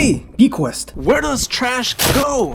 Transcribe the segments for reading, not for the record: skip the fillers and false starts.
Hey, BQuest! Where does trash go?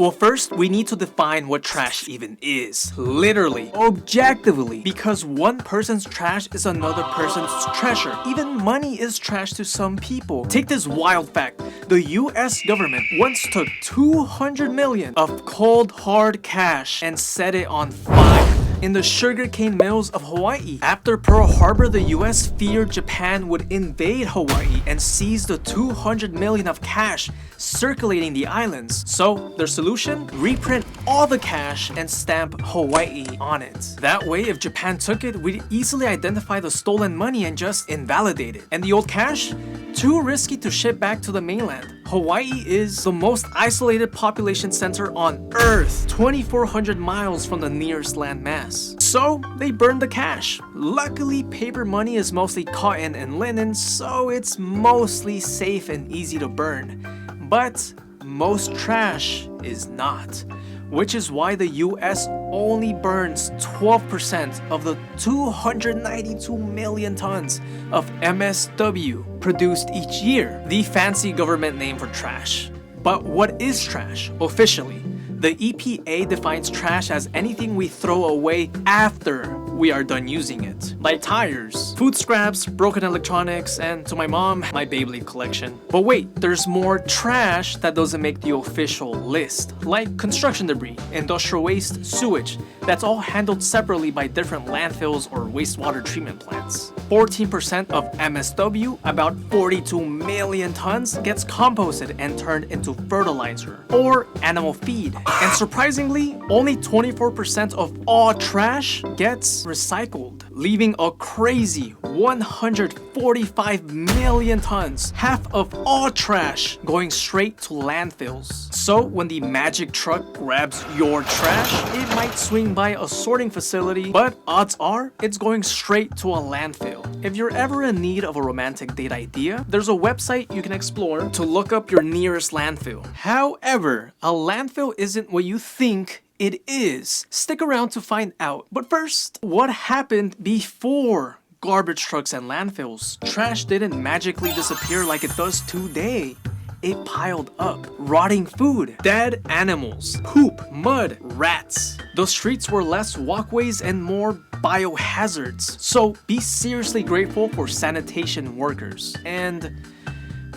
Well, first, we need to define what trash even is. Literally, objectively, because one person's trash is another person's treasure. Even money is trash to some people. Take this wild fact. The US government once took 200 million of cold hard cash and set it on fire in the sugarcane mills of Hawaii. After Pearl Harbor, the US feared Japan would invade Hawaii and seize the 200 million of cash circulating the islands. So, their solution? Reprint all the cash and stamp Hawaii on it. That way, if Japan took it, we'd easily identify the stolen money and just invalidate it. And the old cash? Too risky to ship back to the mainland. Hawaii is the most isolated population center on Earth, 2,400 miles from the nearest landmass. So, they burned the cash. Luckily, paper money is mostly cotton and linen, so it's mostly safe and easy to burn. But most trash is not, which is why the US only burns 12% of the 292 million tons of MSW produced each year, the fancy government name for trash. But what is trash officially? The EPA defines trash as anything we throw away after we are done using it, like tires, food scraps, broken electronics, and to my mom, my Beyblade collection. But wait, there's more trash that doesn't make the official list, like construction debris, industrial waste, sewage. That's all handled separately by different landfills or wastewater treatment plants. 14% of MSW, about 42 million tons, gets composted and turned into fertilizer or animal feed. And surprisingly, only 24% of all trash gets recycled, leaving a crazy 145 million tons, half of all trash, going straight to landfills. So when the magic truck grabs your trash, it might swing by a sorting facility, but odds are it's going straight to a landfill. If you're ever in need of a romantic date idea, there's a website you can explore to look up your nearest landfill. However, a landfill isn't what you think it is. Stick around to find out. But first, what happened before garbage trucks and landfills? Trash didn't magically disappear like it does today. It piled up. Rotting food, dead animals, poop, mud, rats. The streets were less walkways and more biohazards. So be seriously grateful for sanitation workers. And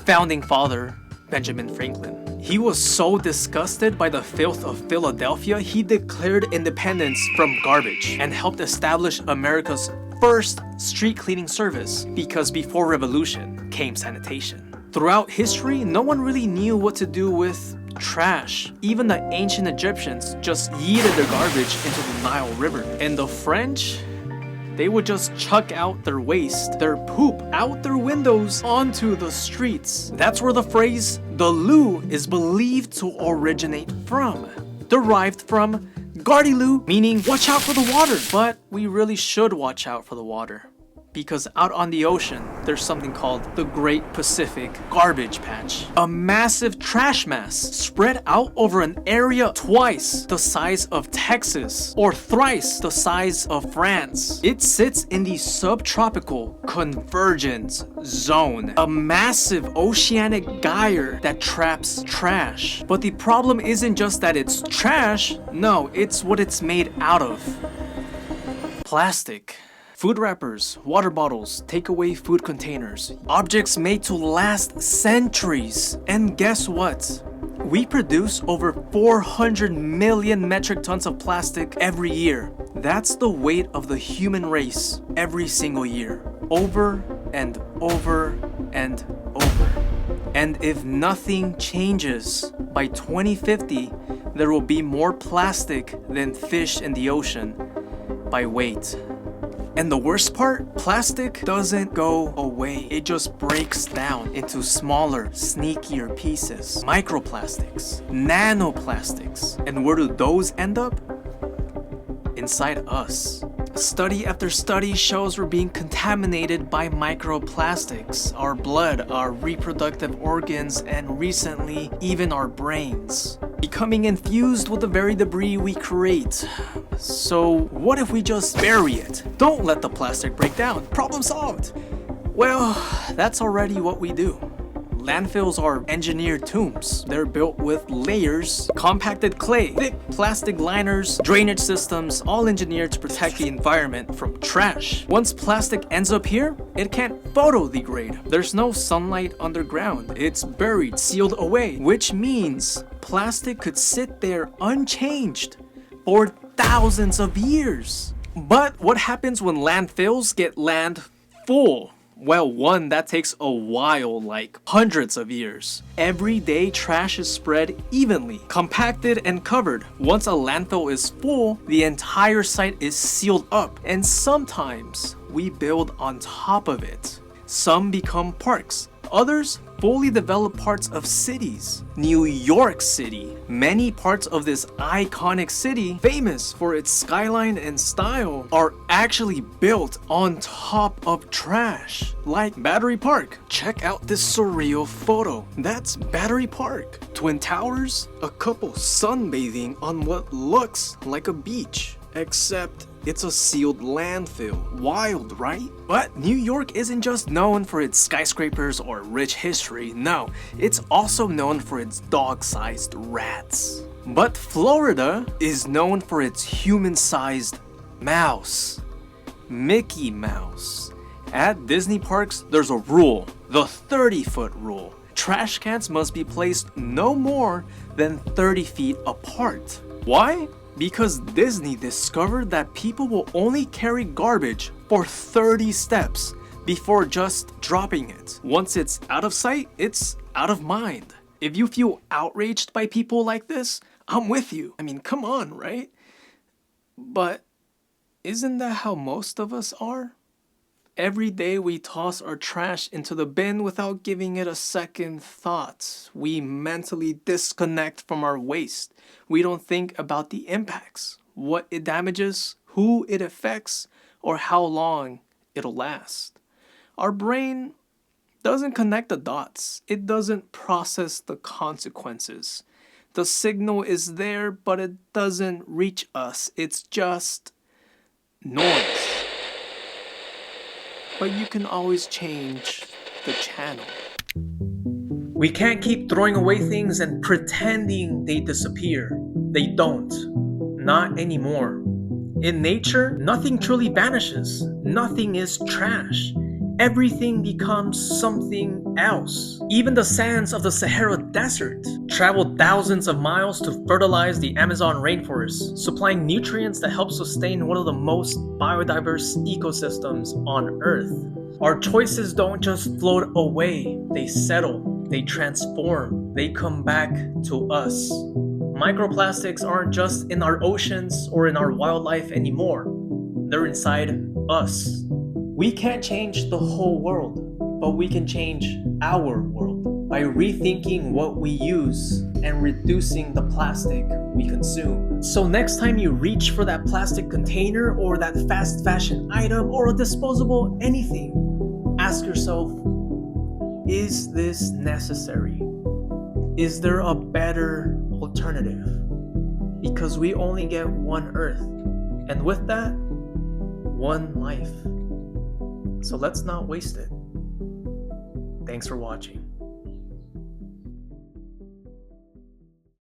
founding father, Benjamin Franklin. He was so disgusted by the filth of Philadelphia, he declared independence from garbage and helped establish America's first street cleaning service, because before revolution came sanitation. Throughout history, no one really knew what to do with trash. Even the ancient Egyptians just yeeted their garbage into the Nile River. And the French, they would just chuck out their waste, their poop, out their windows onto the streets. That's where the phrase, the loo, is believed to originate from. Derived from Gardyloo, meaning watch out for the water. But we really should watch out for the water, because out on the ocean, there's something called the Great Pacific Garbage Patch. A massive trash mass spread out over an area twice the size of Texas, or thrice the size of France. It sits in the subtropical convergence zone, a massive oceanic gyre that traps trash. But the problem isn't just that it's trash, no, it's what it's made out of. Plastic. Food wrappers, water bottles, takeaway food containers, objects made to last centuries. And guess what? We produce over 400 million metric tons of plastic every year. That's the weight of the human race every single year. Over and over and over. And if nothing changes, by 2050, there will be more plastic than fish in the ocean by weight. And the worst part, plastic doesn't go away. It just breaks down into smaller, sneakier pieces. Microplastics, nanoplastics. And where do those end up? Inside us. Study after study shows we're being contaminated by microplastics. Our blood, our reproductive organs, and recently, even our brains. Becoming infused with the very debris we create. So what if we just bury it? Don't let the plastic break down. Problem solved. Well, that's already what we do. landfills are engineered tombs. They're built with layers, compacted clay, thick plastic liners, drainage systems, all engineered to protect the environment from trash. Once plastic ends up here, it can't photodegrade. There's no sunlight underground. It's buried, sealed away, which means plastic could sit there unchanged for thousands of years. But what happens when landfills get land full? Well, one, that takes a while, like hundreds of years. Every day, trash is spread evenly, compacted and covered. Once a landfill is full, the entire site is sealed up, and sometimes we build on top of it. Some become parks. Others fully develop parts of cities. New York City. Many parts of this iconic city, famous for its skyline and style, are actually built on top of trash. Like Battery Park. Check out this surreal photo. That's Battery Park. Twin Towers, a couple sunbathing on what looks like a beach. Except it's a sealed landfill. Wild, right? But New York isn't just known for its skyscrapers or rich history. No, it's also known for its dog-sized rats. But Florida is known for its human-sized mouse. Mickey Mouse. At Disney parks, there's a rule, the 30-foot rule. Trash cans must be placed no more than 30 feet apart. Why? Because Disney discovered that people will only carry garbage for 30 steps before just dropping it. Once it's out of sight, it's out of mind. If you feel outraged by people like this, I'm with you. I mean, come on, right? But isn't that how most of us are? Every day we toss our trash into the bin without giving it a second thought. We mentally disconnect from our waste. We don't think about the impacts, what it damages, who it affects, or how long it'll last. Our brain doesn't connect the dots. It doesn't process the consequences. The signal is there, but it doesn't reach us. It's just noise. But you can always change the channel. We can't keep throwing away things and pretending they disappear. They don't. Not anymore. In nature, nothing truly vanishes. Nothing is trash. Everything becomes something else. Even the sands of the Sahara Desert traveled thousands of miles to fertilize the Amazon rainforest, supplying nutrients that help sustain one of the most biodiverse ecosystems on Earth. Our choices don't just float away, they settle, they transform, they come back to us. Microplastics aren't just in our oceans or in our wildlife anymore. They're inside us. We can't change the whole world, but we can change our world by rethinking what we use and reducing the plastic we consume. So next time you reach for that plastic container or that fast fashion item or a disposable anything, ask yourself, is this necessary? Is there a better alternative? Because we only get one Earth, and with that, one life. So let's not waste it. Thanks for watching.